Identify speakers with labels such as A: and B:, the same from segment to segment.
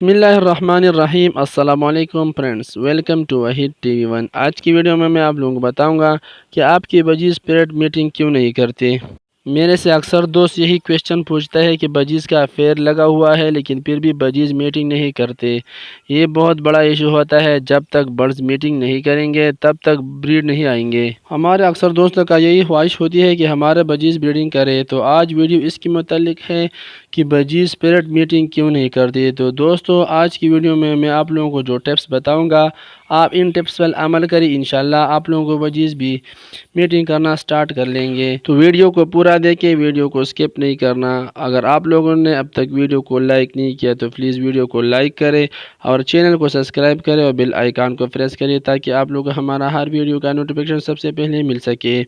A: بسم اللہ الرحمن الرحیم۔ السلام علیکم friends, welcome to Waheed T V one. آج کی ویڈیو میں آپ لوگوں کو بتاؤں گا کہ آپ کی بجیز پیرٹ میٹنگ کیوں نہیں کرتے۔ میرے سے اکثر دوست یہی کویشچن پوچھتا ہے کہ بجیز کا فیئر لگا ہوا ہے لیکن پھر بھی بجیز میٹنگ نہیں کرتے۔ یہ بہت بڑا ایشو ہوتا ہے، جب تک برڈز میٹنگ نہیں کریں گے تب تک بریڈ نہیں آئیں گے۔ ہمارے اکثر دوستوں کا یہی خواہش ہوتی ہے کہ ہمارے بجیز بریڈنگ کرے، تو آج ویڈیو اس کے متعلق ہے کہ بجیز پیرٹ میٹنگ کیوں نہیں کرتی۔ تو دوستو، آج کی ویڈیو میں آپ لوگوں کو جو ٹپس بتاؤں گا، آپ ان ٹپس پر عمل کریں، انشاءاللہ آپ لوگوں کو بجیز بھی میٹنگ کرنا سٹارٹ کر لیں گے۔ تو ویڈیو کو پورا دیکھیں، ویڈیو کو سکپ نہیں کرنا۔ اگر آپ لوگوں نے اب تک ویڈیو کو لائک نہیں کیا تو پلیز ویڈیو کو لائک کریں اور چینل کو سبسکرائب کریں اور بیل آئیکن کو پریس کریں تاکہ آپ لوگوں کو ہمارا ہر ویڈیو کا نوٹیفیکیشن سب سے پہلے مل سکے۔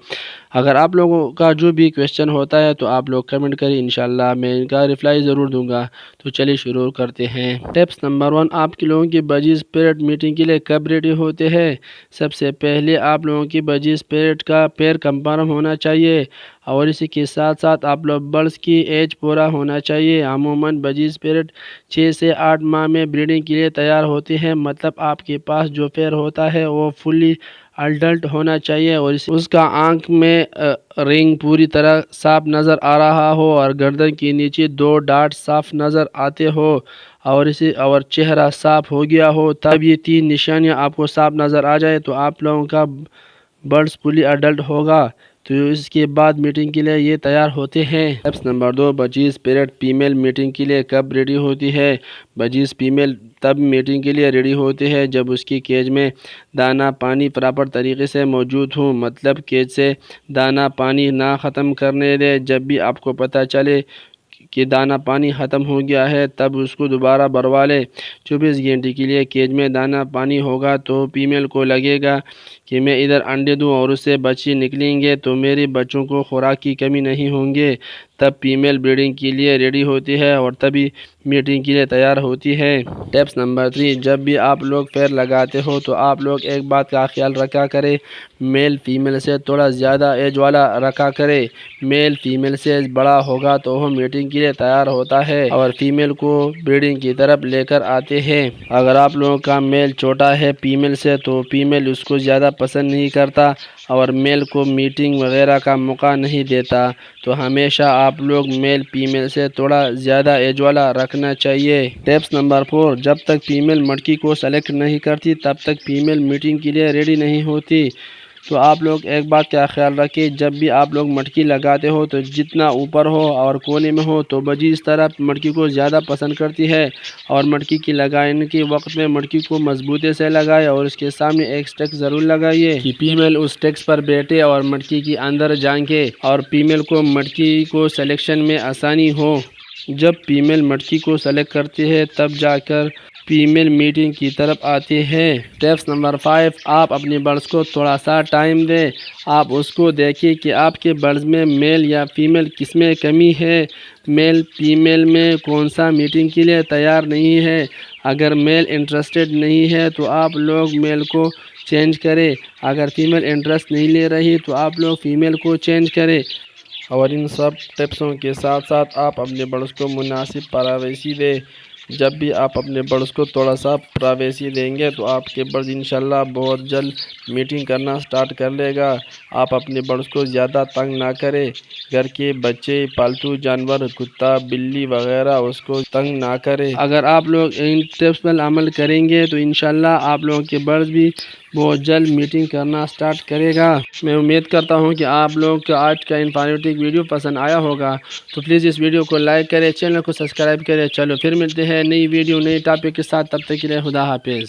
A: اگر آپ لوگوں کا جو بھی کویشچن ہوتا ہے تو آپ لوگ کمنٹ کریں، انشاءاللہ میں ان کا ریپلائی ضرور دوں گا۔ تو چلیے شروع کرتے ہیں۔ ٹپس نمبر 1، آپ کے لوگوں کی بجیز پیرٹ میٹنگ کے لیے کب ریڈی ہوتے ہیں؟ سب سے پہلے آپ لوگوں کی بجیز پیرٹ کا پیر کنفرم ہونا چاہیے اور اسی کے ساتھ ساتھ آپ لوگ برڈز کی ایج پورا ہونا چاہیے۔ عموماً بجیز پیرٹ 6 سے 8 ماہ میں بریڈنگ کے لیے تیار ہوتے ہیں، مطلب آپ کے پاس جو پیر ہوتا ہے وہ فلی اڈلٹ ہونا چاہیے اور اس کا آنکھ میں رنگ پوری طرح صاف نظر آ رہا ہو اور گردن کے نیچے 2 ڈاٹ صاف نظر آتے ہو اور چہرہ صاف ہو گیا ہو۔ تب یہ 3 نشانیاں آپ کو صاف نظر آ جائے تو آپ لوگوں کا برڈز فلی اڈلٹ ہوگا، تو اس کے بعد میٹنگ کے لیے یہ تیار ہوتے ہیں۔ Tips number 2، budgies parrot female mating کے لیے کب ریڈی ہوتی ہے؟ بجیز فیمیل تب میٹنگ کے لیے ریڈی ہوتی ہے جب اس کی کیج میں دانہ پانی پراپر طریقے سے موجود ہوں، مطلب کیج سے دانہ پانی نہ ختم کرنے دے۔ جب بھی آپ کو پتہ چلے کہ دانہ پانی ختم ہو گیا ہے تب اس کو دوبارہ بھروا لے۔ 24 گھنٹے کے لیے کیج میں دانہ پانی ہوگا تو فیمیل کو لگے گا کہ میں ادھر انڈے دوں اور اس سے بچے نکلیں گے تو میرے بچوں کو خوراک کی کمی نہیں ہوں گے، تب فیمیل بریڈنگ کے لیے ریڈی ہوتی ہے اور تبھی میٹنگ کے لیے تیار ہوتی ہے۔ ٹپس نمبر 3، جب بھی آپ لوگ پیر لگاتے ہو تو آپ لوگ ایک بات کا خیال رکھا کریں، میل فیمیل سے تھوڑا زیادہ ایج والا رکھا کرے۔ میل فیمیل سے بڑا ہوگا تو وہ میٹنگ کے لیے تیار ہوتا ہے اور فیمیل کو بریڈنگ کی طرف لے کر آتے ہیں۔ اگر آپ لوگوں کا میل چھوٹا ہے فیمیل سے تو فیمیل اس کو زیادہ پسند نہیں کرتا اور میل کو میٹنگ وغیرہ کا موقع نہیں دیتا، تو ہمیشہ آپ لوگ میل فیمیل سے تھوڑا زیادہ ایج والا رکھنا چاہیے۔ ٹپس نمبر 4، جب تک فیمیل مٹکی کو سلیکٹ نہیں کرتی تب تک فیمیل میٹنگ کے لیے ریڈی نہیں ہوتی۔ تو آپ لوگ ایک بات کا خیال رکھیں، جب بھی آپ لوگ مٹکی لگاتے ہو تو جتنا اوپر ہو اور کونے میں ہو تو بجیز طرف مٹکی کو زیادہ پسند کرتی ہے، اور مٹکی کی لگانے کے وقت میں مٹکی کو مضبوطی سے لگائے اور اس کے سامنے ایک سٹیک ضرور لگائیے کہ فیمیل اس سٹیکس پر بیٹھے اور مٹکی کے اندر جھانکے اور فیمیل کو مٹکی کو سلیکشن میں آسانی ہو۔ جب فیمیل مٹکی کو سلیکٹ کرتی ہے تب جا کر فیمیل میٹنگ کی طرف آتے ہیں۔ ٹپس نمبر 5، آپ اپنے برڈز کو تھوڑا سا ٹائم دیں۔ آپ اس کو دیکھیں کہ آپ کے برڈز میں میل یا فیمیل کس میں کمی ہے، میل فیمیل میں کون سا میٹنگ کے لیے تیار نہیں ہے۔ اگر میل انٹرسٹڈ نہیں ہے تو آپ لوگ میل کو چینج کریں، اگر فیمیل انٹرسٹ نہیں لے رہی تو آپ لوگ فیمیل کو چینج کریں۔ اور ان سب ٹپسوں کے ساتھ ساتھ آپ اپنے برڈز کو مناسب پرورش دیں۔ جب بھی آپ اپنے برڈز کو تھوڑا سا پرورش دیں گے تو آپ کے برڈز انشاءاللہ بہت جلد میٹنگ کرنا سٹارٹ کر لے گا۔ آپ اپنے برڈز کو زیادہ تنگ نہ کریں، گھر کے بچے، پالتو جانور، کتا، بلی وغیرہ اس کو تنگ نہ کریں۔ اگر آپ لوگ ان ٹپس پر عمل کریں گے تو انشاءاللہ آپ لوگوں کے برڈز بھی بہت جلد میٹنگ کرنا سٹارٹ کرے گا۔ میں امید کرتا ہوں کہ آپ لوگوں کو آج کا انفارمیٹیو ویڈیو پسند آیا ہوگا، تو پلیز اس ویڈیو کو لائک کریں، چینل کو سبسکرائب کریں۔ چلو پھر ملتے ہیں نئی ویڈیو نئی ٹاپک کے ساتھ، تب تک کے لیے خدا حافظ۔